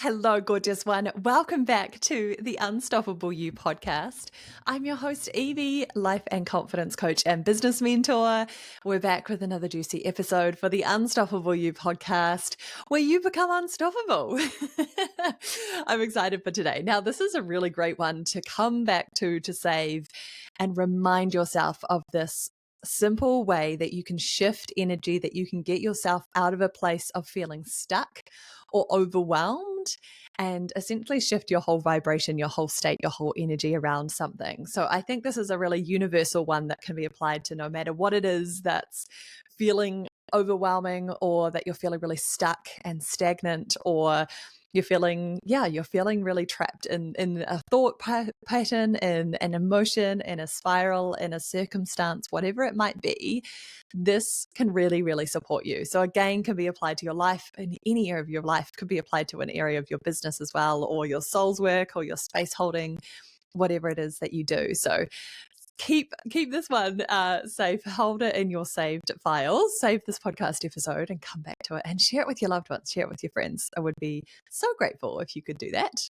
Hello, gorgeous one. Welcome back to the Unstoppable You podcast. I'm your host, Evie, life and confidence coach and business mentor. We're back with another juicy episode for the Unstoppable You podcast, where you become unstoppable. I'm excited for today. Now, this is a really great one to come back to save and remind yourself of this simple way that you can shift energy, that you can get yourself out of a place of feeling stuck or overwhelmed and essentially shift your whole vibration, your whole state, your whole energy around something. So I think this is a really universal one that can be applied to no matter what it is that's feeling overwhelming, or that you're feeling really stuck and stagnant, or you're feeling really trapped in a thought pattern, in an emotion, in a spiral, in a circumstance, whatever it might be. This can really, really support you. So again, can be applied to your life, in any area of your life. Could be applied to an area of your business as well, or your soul's work, or your space holding, whatever it is that you do. So keep this one safe. Hold it in your saved files. Save this podcast episode and come back to it and share it with your loved ones. Share it with your friends. I would be so grateful if you could do that.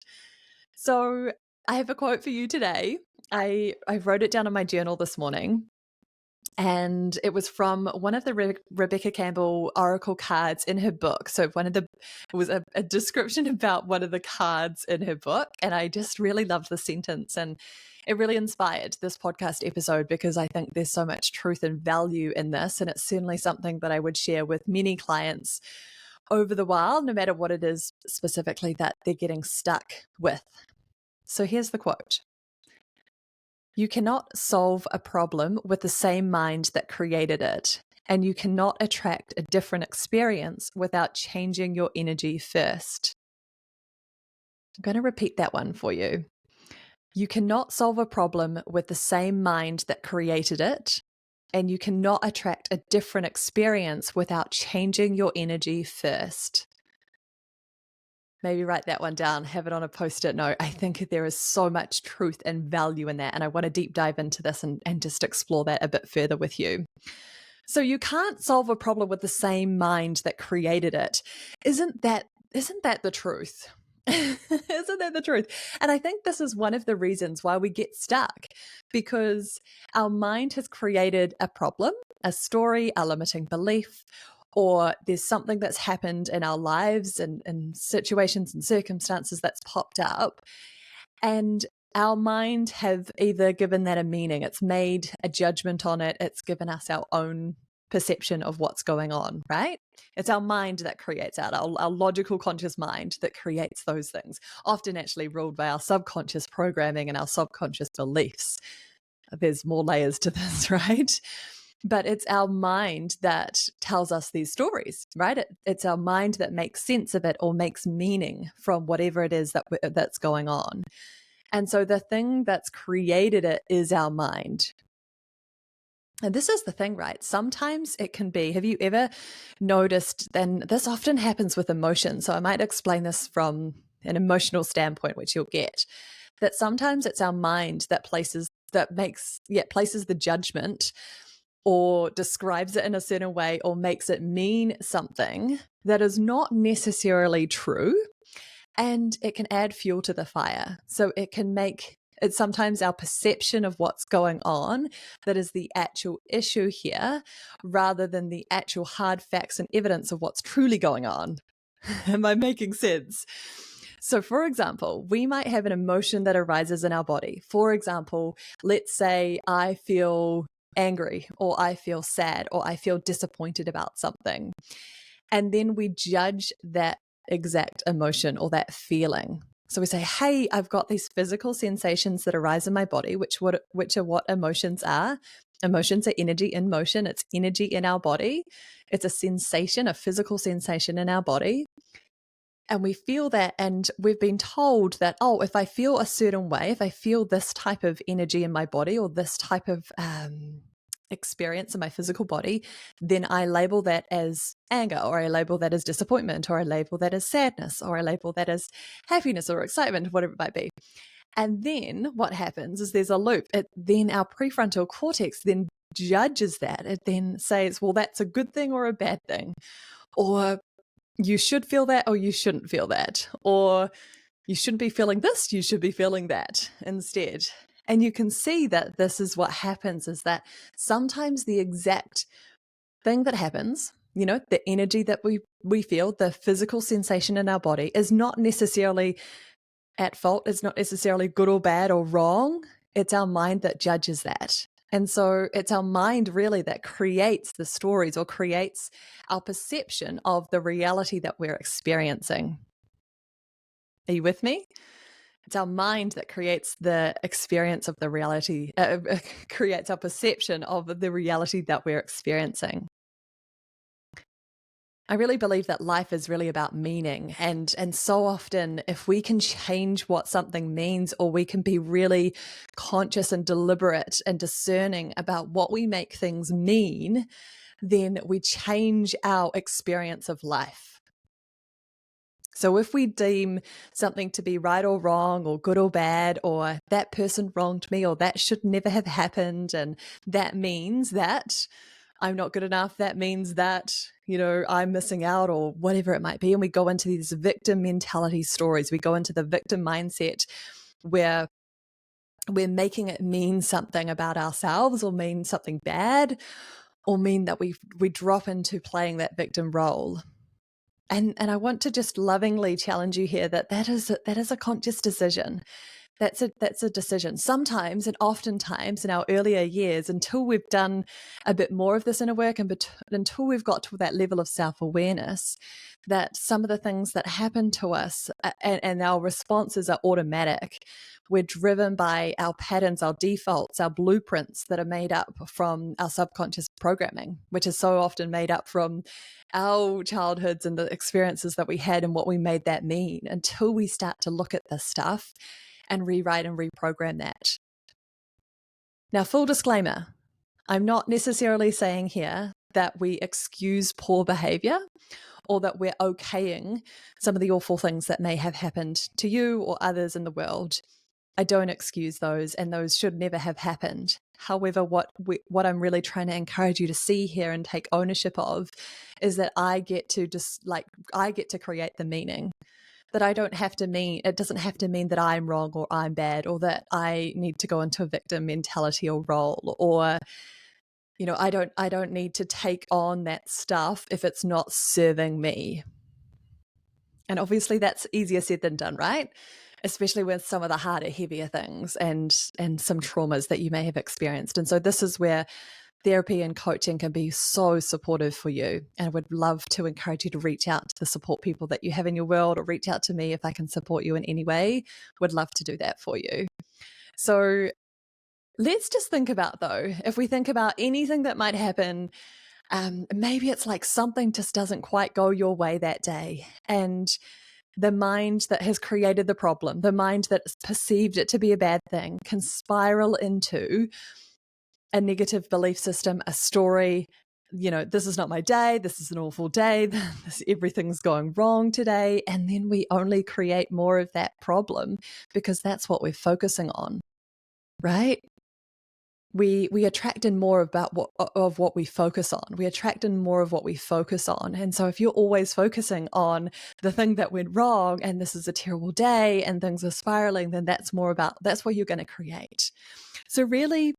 So I have a quote for you today. I wrote it down in my journal this morning, and it was from one of the Rebecca Campbell oracle cards in her book. So it was a description about one of the cards in her book, and I just really loved the sentence, and it really inspired this podcast episode because I think there's so much truth and value in this, and it's certainly something that I would share with many clients over the while, no matter what it is specifically that they're getting stuck with. So here's the quote. You cannot solve a problem with the same mind that created it, and you cannot attract a different experience without changing your energy first. I'm going to repeat that one for you. You cannot solve a problem with the same mind that created it, and you cannot attract a different experience without changing your energy first. Maybe write that one down, have it on a post-it note. I think there is so much truth and value in that, and I want to deep dive into this and just explore that a bit further with you. So you can't solve a problem with the same mind that created it. Isn't that the truth? Isn't that the truth? And I think this is one of the reasons why we get stuck, because our mind has created a problem, a story, a limiting belief, or there's something that's happened in our lives and situations and circumstances that's popped up. And our mind have either given that a meaning, it's made a judgment on it, it's given us our own perception of what's going on, right? It's our mind that creates that, our logical conscious mind that creates those things, often actually ruled by our subconscious programming and our subconscious beliefs. There's more layers to this, right? But it's our mind that tells us these stories, right? It's our mind that makes sense of it or makes meaning from whatever it is that's going on. And so the thing that's created it is our mind. And this is the thing, right? Sometimes it can be, have you ever noticed, and this often happens with emotion, so I might explain this from an emotional standpoint, which you'll get, that sometimes it's our mind that places the judgment or describes it in a certain way or makes it mean something that is not necessarily true, and it can add fuel to the fire. So it's sometimes our perception of what's going on that is the actual issue here, rather than the actual hard facts and evidence of what's truly going on. Am I making sense? So for example, we might have an emotion that arises in our body. For example, let's say I feel angry, or I feel sad, or I feel disappointed about something. And then we judge that exact emotion or that feeling. So we say, hey, I've got these physical sensations that arise in my body, which are what emotions are. Emotions are energy in motion. It's energy in our body. It's a sensation, a physical sensation in our body. And we feel that, and we've been told that, oh, if I feel a certain way, if I feel this type of energy in my body or this type of experience in my physical body, then I label that as anger, or I label that as disappointment, or I label that as sadness, or I label that as happiness or excitement, whatever it might be. And then what happens is there's a loop. Then our prefrontal cortex then judges that. It then says, well, that's a good thing or a bad thing. Or you should feel that or you shouldn't feel that, or you shouldn't be feeling this, you should be feeling that instead. And you can see that this is what happens, is that sometimes the exact thing that happens, the energy that we feel, the physical sensation in our body is not necessarily at fault. It's not necessarily good or bad or wrong. It's our mind that judges that. And so it's our mind really that creates the stories or creates our perception of the reality that we're experiencing. Are you with me? It's our mind that creates the experience of the reality, creates our perception of the reality that we're experiencing. I really believe that life is really about meaning. And so often, if we can change what something means, or we can be really conscious and deliberate and discerning about what we make things mean, then we change our experience of life. So if we deem something to be right or wrong or good or bad, or that person wronged me, or that should never have happened, and that means that I'm not good enough, that means that, I'm missing out, or whatever it might be. And we go into these victim mentality stories. We go into the victim mindset where we're making it mean something about ourselves, or mean something bad, or mean that we drop into playing that victim role. And I want to just lovingly challenge you here that is a conscious decision. That's a decision. Sometimes and oftentimes in our earlier years, until we've done a bit more of this inner work, and until we've got to that level of self-awareness, that some of the things that happen to us and our responses are automatic. We're driven by our patterns, our defaults, our blueprints that are made up from our subconscious programming, which is so often made up from our childhoods and the experiences that we had and what we made that mean, until we start to look at this stuff and rewrite and reprogram that. Now, full disclaimer, I'm not necessarily saying here that we excuse poor behavior, or that we're okaying some of the awful things that may have happened to you or others in the world. I don't excuse those, and those should never have happened. However, what I'm really trying to encourage you to see here and take ownership of is that I get to create the meaning. That I don't have to mean, it doesn't have to mean that I'm wrong or I'm bad, or that I need to go into a victim mentality or role, or I don't need to take on that stuff if it's not serving me. And obviously that's easier said than done, right? Especially with some of the harder, heavier things and some traumas that you may have experienced. And so this is where therapy and coaching can be so supportive for you. And I would love to encourage you to reach out to the support people that you have in your world, or reach out to me if I can support you in any way. Would love to do that for you. So let's just think about, though, if we think about anything that might happen, maybe it's like something just doesn't quite go your way that day. And the mind that has created the problem, the mind that has perceived it to be a bad thing, can spiral into a negative belief system, a story, this is not my day, this is an awful day, everything's going wrong today. And then we only create more of that problem because that's what we're focusing on, right? We attract in more about what we focus on. We attract in more of what we focus on. And so if you're always focusing on the thing that went wrong, and this is a terrible day, and things are spiraling, then that's what you're going to create. So really,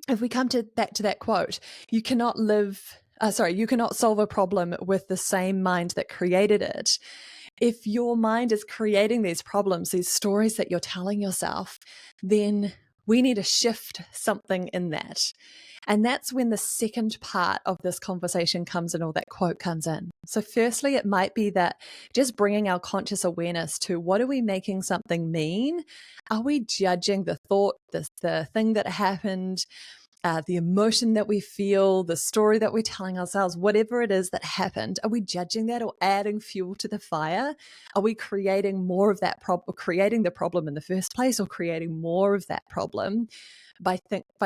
if we come back to that quote, you cannot solve a problem with the same mind that created it. If your mind is creating these problems, these stories that you're telling yourself, then we need to shift something in that. And that's when the second part of this conversation comes in, or that quote comes in. So firstly, it might be that just bringing our conscious awareness to, what are we making something mean? Are we judging the thought, the thing that happened, the emotion that we feel, the story that we're telling ourselves, whatever it is that happened? Are we judging that or adding fuel to the fire? Are we creating more of that problem, creating the problem in the first place, or creating more of that problem by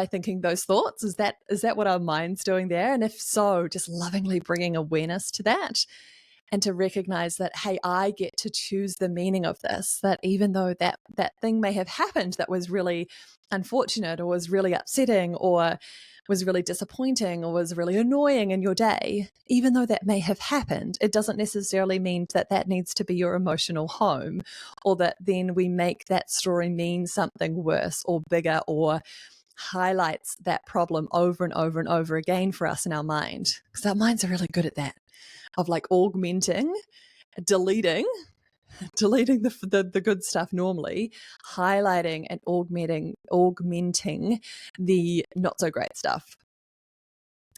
thinking those thoughts? Is that what our mind's doing there? And if so, just lovingly bringing awareness to that and to recognize that, hey, I get to choose the meaning of this, that even though that thing may have happened that was really unfortunate or was really upsetting or was really disappointing or was really annoying in your day, even though that may have happened, it doesn't necessarily mean that that needs to be your emotional home, or that then we make that story mean something worse or bigger or highlights that problem over and over and over again for us in our mind. Because our minds are really good at that, of like augmenting, deleting the good stuff normally, highlighting and augmenting the not so great stuff.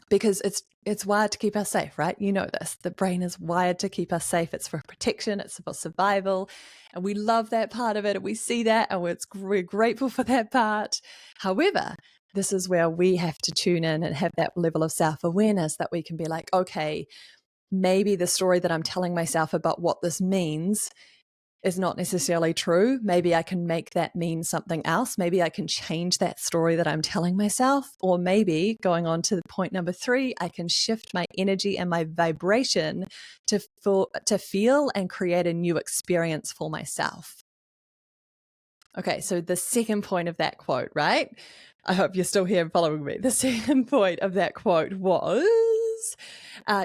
Because it's wired to keep us safe, right? You know this. The brain is wired to keep us safe. It's for protection. It's for survival. And we love that part of it. And we see that and we're grateful for that part. However, this is where we have to tune in and have that level of self-awareness that we can be like, okay, maybe the story that I'm telling myself about what this means is not necessarily true. Maybe I can make that mean something else. Maybe I can change that story that I'm telling myself. Or maybe, going on to point number 3, I can shift my energy and my vibration to feel and create a new experience for myself. Okay, so the second point of that quote, right? I hope you're still here and following me. The second point of that quote was,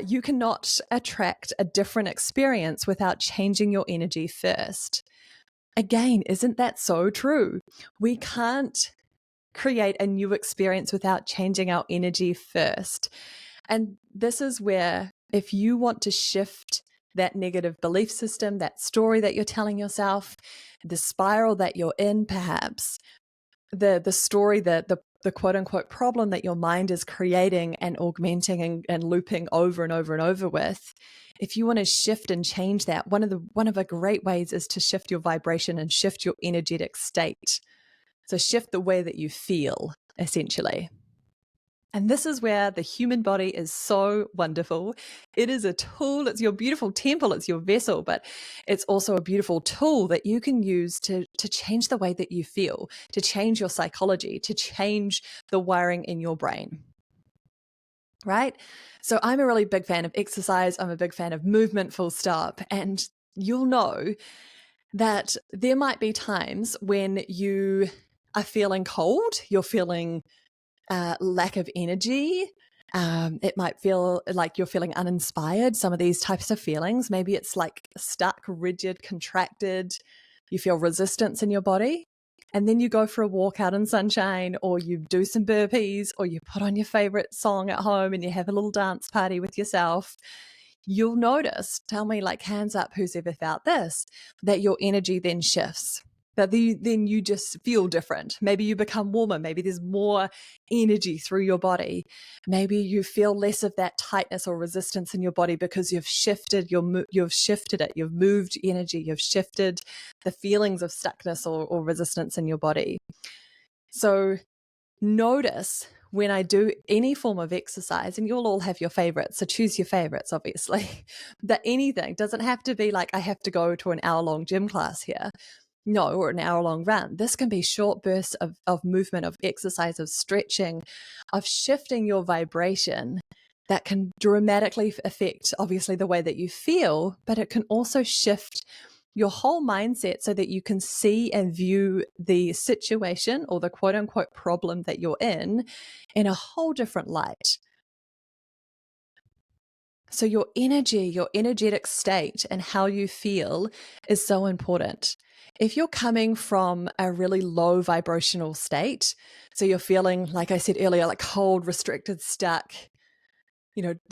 you cannot attract a different experience without changing your energy first. Again, isn't that so true? We can't create a new experience without changing our energy first. And this is where, if you want to shift that negative belief system, that story that you're telling yourself, the spiral that you're in, perhaps, the story, the quote unquote problem that your mind is creating and augmenting and looping over and over and over with, if you want to shift and change that, one of the great ways is to shift your vibration and shift your energetic state. So shift the way that you feel, essentially. And this is where the human body is so wonderful. It is a tool. It's your beautiful temple. It's your vessel, but it's also a beautiful tool that you can use to change the way that you feel, to change your psychology, to change the wiring in your brain. Right? So I'm a really big fan of exercise. I'm a big fan of movement, full stop. And you'll know that there might be times when you are feeling cold, you're feeling lack of energy. It might feel like you're feeling uninspired, some of these types of feelings. Maybe it's like stuck, rigid, contracted. You feel resistance in your body. And then you go for a walk out in sunshine, or you do some burpees, or you put on your favorite song at home and you have a little dance party with yourself. You'll notice, tell me, like, hands up, who's ever felt this, that your energy then shifts. That then you just feel different. Maybe you become warmer. Maybe there's more energy through your body. Maybe you feel less of that tightness or resistance in your body because you've shifted it. You've moved energy. You've shifted the feelings of stuckness or resistance in your body. So notice when I do any form of exercise, and you'll all have your favorites, so choose your favorites, obviously, that anything doesn't have to be like, I have to go to an hour-long gym class here. No, or an hour-long run. This can be short bursts of movement, of exercise, of stretching, of shifting your vibration that can dramatically affect, obviously, the way that you feel, but it can also shift your whole mindset so that you can see and view the situation or the quote-unquote problem that you're in a whole different light. So your energy, your energetic state and how you feel is so important. If you're coming from a really low vibrational state, so you're feeling, like I said earlier, like cold, restricted, stuck,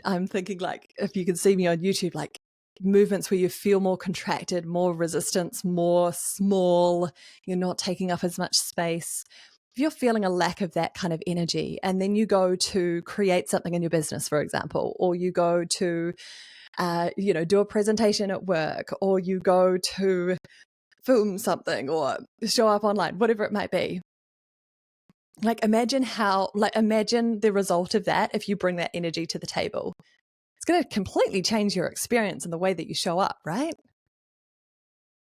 I'm thinking, like, if you can see me on YouTube, like movements where you feel more contracted, more resistance, more small, you're not taking up as much space. If you're feeling a lack of that kind of energy, and then you go to create something in your business, for example, or you go to, do a presentation at work, or you go to film something or show up online, whatever it might be. Like imagine the result of that if you bring that energy to the table. It's going to completely change your experience and the way that you show up, right?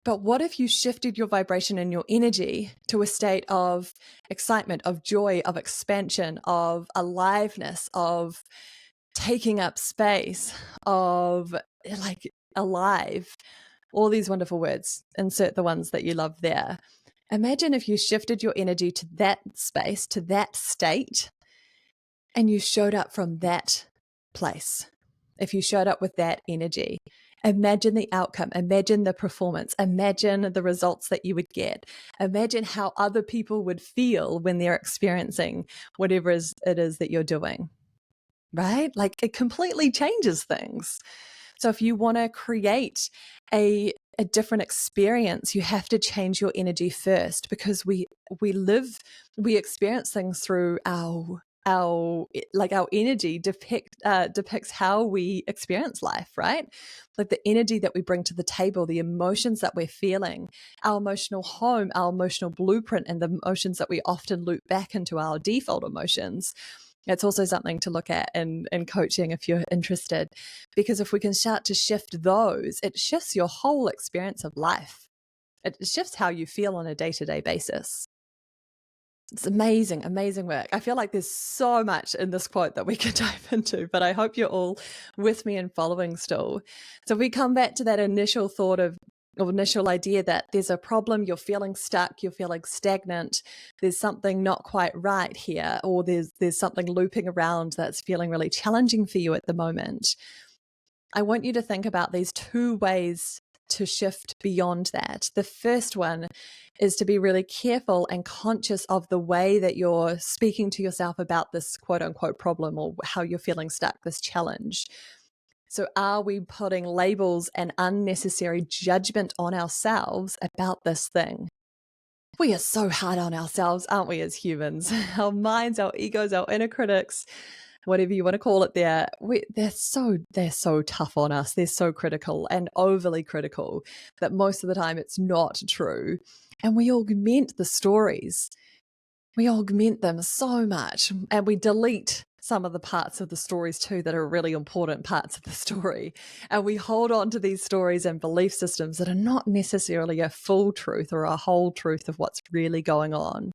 But what if you shifted your vibration and your energy to a state of excitement, of joy, of expansion, of aliveness, of taking up space, of like alive, all these wonderful words, insert the ones that you love there. Imagine if you shifted your energy to that space, to that state, and you showed up from that place. If you showed up with that energy, imagine the outcome, imagine the performance, imagine the results that you would get. Imagine how other people would feel when they're experiencing whatever it is that you're doing, right? Like it completely changes things. So if you want to create a different experience, you have to change your energy first, because we experience things through our energy depicts how we experience life, right? Like the energy that we bring to the table, the emotions that we're feeling, our emotional home, our emotional blueprint, and the emotions that we often loop back into our default emotions. It's also something to look at in coaching if you're interested, because if we can start to shift those, it shifts your whole experience of life. It shifts how you feel on a day-to-day basis. It's amazing, amazing work. I feel like there's so much in this quote that we could dive into, but I hope you're all with me and following still. So if we come back to that initial thought or initial idea that there's a problem, you're feeling stuck, you're feeling stagnant, there's something not quite right here, or there's something looping around that's feeling really challenging for you at the moment. I want you to think about these two ways to shift beyond that. The first one is to be really careful and conscious of the way that you're speaking to yourself about this quote unquote problem, or how you're feeling stuck, this challenge. So are we putting labels and unnecessary judgment on ourselves about this thing? We are so hard on ourselves, aren't we, as humans? Our minds, our egos, our inner critics, whatever you want to call it there, they're so tough on us. They're so critical and overly critical that most of the time it's not true. And we augment the stories. We augment them so much, and we delete some of the parts of the stories too that are really important parts of the story. And we hold on to these stories and belief systems that are not necessarily a full truth or a whole truth of what's really going on.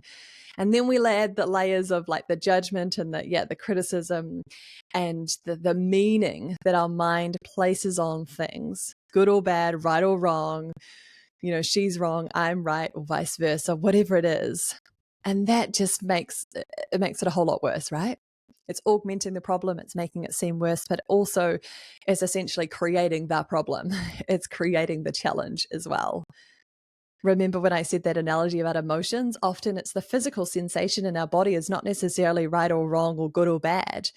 And then we add the layers of like the judgment and the criticism and the meaning that our mind places on things, good or bad, right or wrong, she's wrong, I'm right, or vice versa, whatever it is. And that just makes it a whole lot worse, right? It's augmenting the problem, it's making it seem worse, but also it's essentially creating the problem. It's creating the challenge as well. Remember when I said that analogy about emotions? Often it's the physical sensation in our body is not necessarily right or wrong or good or bad.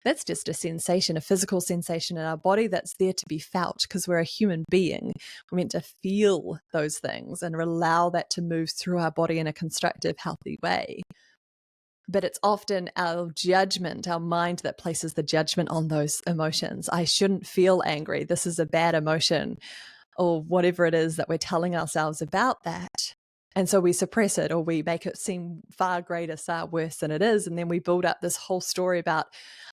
That's just a sensation, a physical sensation in our body that's there to be felt, because we're a human being. We're meant to feel those things and allow that to move through our body in a constructive, healthy way. But it's often our judgment, our mind, that places the judgment on those emotions. I shouldn't feel angry. This is a bad emotion, or whatever it is that we're telling ourselves about that. And so we suppress it, or we make it seem far greater, far worse than it is. And then we build up this whole story about,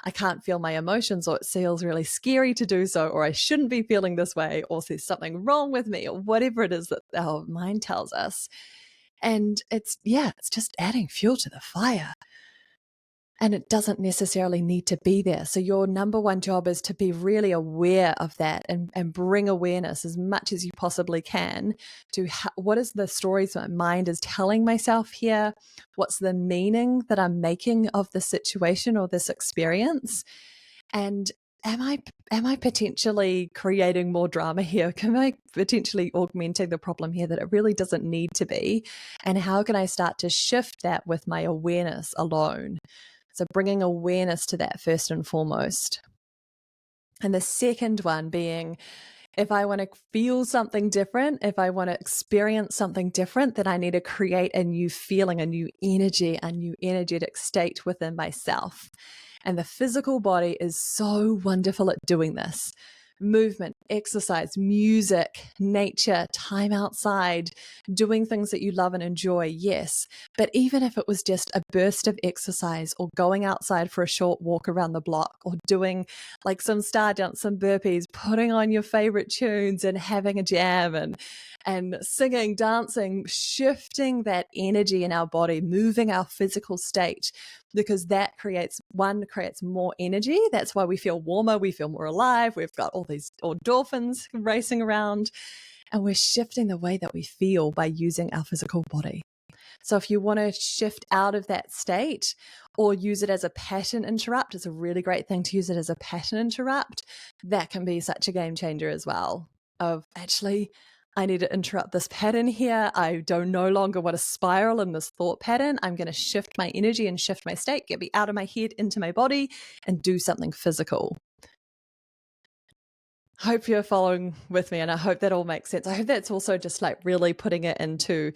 I can't feel my emotions, or it feels really scary to do so, or I shouldn't be feeling this way, or there's something wrong with me, or whatever it is that our mind tells us. And it's just adding fuel to the fire. And it doesn't necessarily need to be there. So your number one job is to be really aware of that and bring awareness as much as you possibly can to what is the stories my mind is telling myself here? What's the meaning that I'm making of the situation or this experience? And am I potentially creating more drama here? Am I potentially augmenting the problem here that it really doesn't need to be? And how can I start to shift that with my awareness alone? So bringing awareness to that first and foremost. And the second one being, if I want to feel something different, if I want to experience something different, then I need to create a new feeling, a new energy, a new energetic state within myself. And the physical body is so wonderful at doing this. Movement, exercise, music, nature, time outside, doing things that you love and enjoy, yes. But even if it was just a burst of exercise, or going outside for a short walk around the block, or doing like some star dance, some burpees, putting on your favorite tunes and having a jam and singing, dancing, shifting that energy in our body, moving our physical state, because that creates more energy. That's why we feel warmer, we feel more alive, we've got all these endorphins racing around, and we're shifting the way that we feel by using our physical body. So if you want to shift out of that state or use it as a pattern interrupt, it's a really great thing to use it as a pattern interrupt. That can be such a game changer as well. Of actually, I need to interrupt this pattern here. I don't no longer want to spiral in this thought pattern. I'm going to shift my energy and shift my state, get me out of my head into my body and do something physical. Hope you're following with me, and I hope that all makes sense. I hope that's also just like really putting it into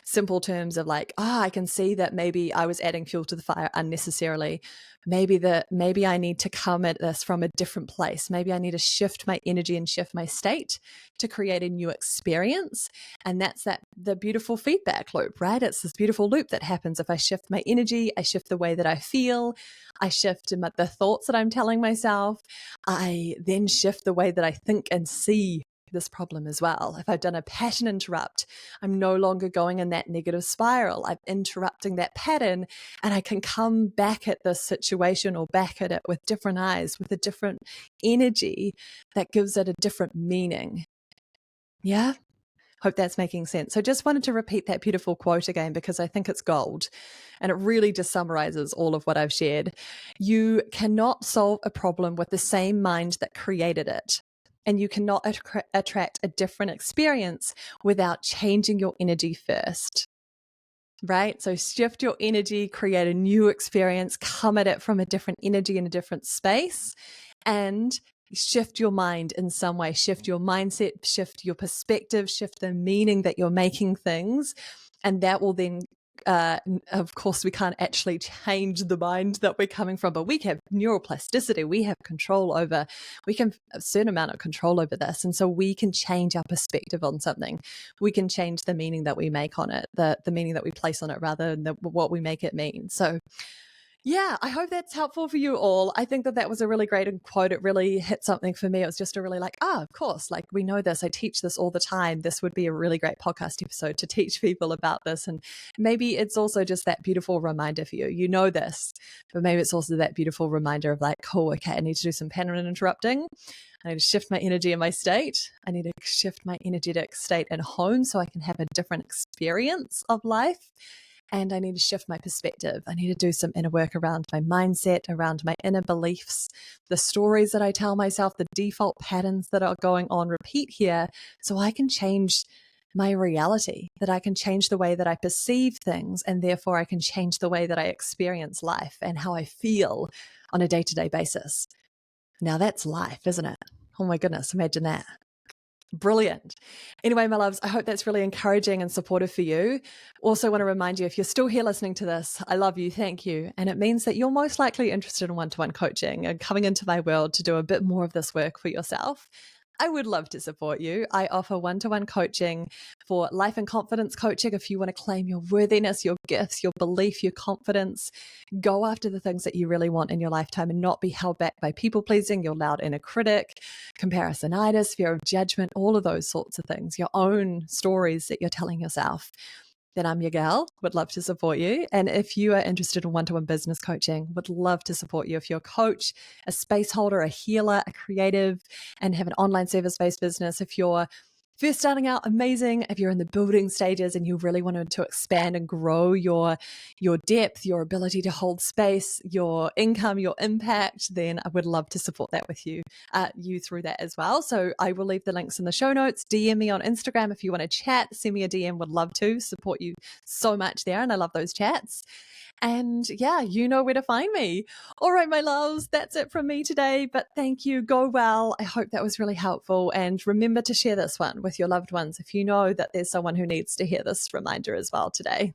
simple terms of like, I can see that maybe I was adding fuel to the fire unnecessarily. Maybe I need to come at this from a different place. Maybe I need to shift my energy and shift my state to create a new experience. And that's the beautiful feedback loop, right? It's this beautiful loop that happens if I shift my energy, I shift the way that I feel, I shift the thoughts that I'm telling myself, I then shift the way that I think and see this problem as well. If I've done a pattern interrupt, I'm no longer going in that negative spiral. I'm interrupting that pattern, and I can come back at this situation or back at it with different eyes, with a different energy that gives it a different meaning. Yeah? Hope that's making sense. So just wanted to repeat that beautiful quote again because I think it's gold and it really just summarizes all of what I've shared. You cannot solve a problem with the same mind that created it. And you cannot attract a different experience without changing your energy first, right? So shift your energy, create a new experience, come at it from a different energy in a different space, and shift your mind in some way, shift your mindset, shift your perspective, shift the meaning that you're making things. And that will then of course, we can't actually change the mind that we're coming from, but we have neuroplasticity. We have a certain amount of control over this. And so we can change our perspective on something. We can change the meaning that we make on it, the meaning that we place on it rather than what we make it mean. So yeah, I hope that's helpful for you all. I think that was a really great quote. It really hit something for me. It was just a really like, of course, like we know this. I teach this all the time. This would be a really great podcast episode to teach people about this. And maybe it's also just that beautiful reminder for you. You know this, but maybe it's also that beautiful reminder of like, oh, okay, I need to do some pattern interrupting. I need to shift my energy and my state. I need to shift my energetic state at home so I can have a different experience of life. And I need to shift my perspective. I need to do some inner work around my mindset, around my inner beliefs, the stories that I tell myself, the default patterns that are going on repeat here, so I can change my reality, that I can change the way that I perceive things, and therefore I can change the way that I experience life and how I feel on a day-to-day basis. Now that's life, isn't it? Oh my goodness, imagine that. Brilliant. Anyway, my loves, I hope that's really encouraging and supportive for you. Also want to remind you, if you're still here listening to this, I love you, thank you. And it means that you're most likely interested in one-to-one coaching and coming into my world to do a bit more of this work for yourself. I would love to support you. I offer one-to-one coaching for life and confidence coaching. If you want to claim your worthiness, your gifts, your belief, your confidence, go after the things that you really want in your lifetime and not be held back by people pleasing, your loud inner critic, comparisonitis, fear of judgment, all of those sorts of things, your own stories that you're telling yourself. Then I'm your gal, would love to support you. And if you are interested in one-to-one business coaching, would love to support you. If you're a coach, a space holder, a healer, a creative, and have an online service-based business, if you're first starting out, amazing. If you're in the building stages and you really wanted to expand and grow your depth, your ability to hold space, your income, your impact, then I would love to support that with you through that as well. So I will leave the links in the show notes. DM me on Instagram if you want to chat. Send me a DM. Would love to support you so much there. And I love those chats. And yeah, you know where to find me. All right, my loves, that's it from me today. But thank you. Go well. I hope that was really helpful. And remember to share this one with your loved ones if you know that there's someone who needs to hear this reminder as well today.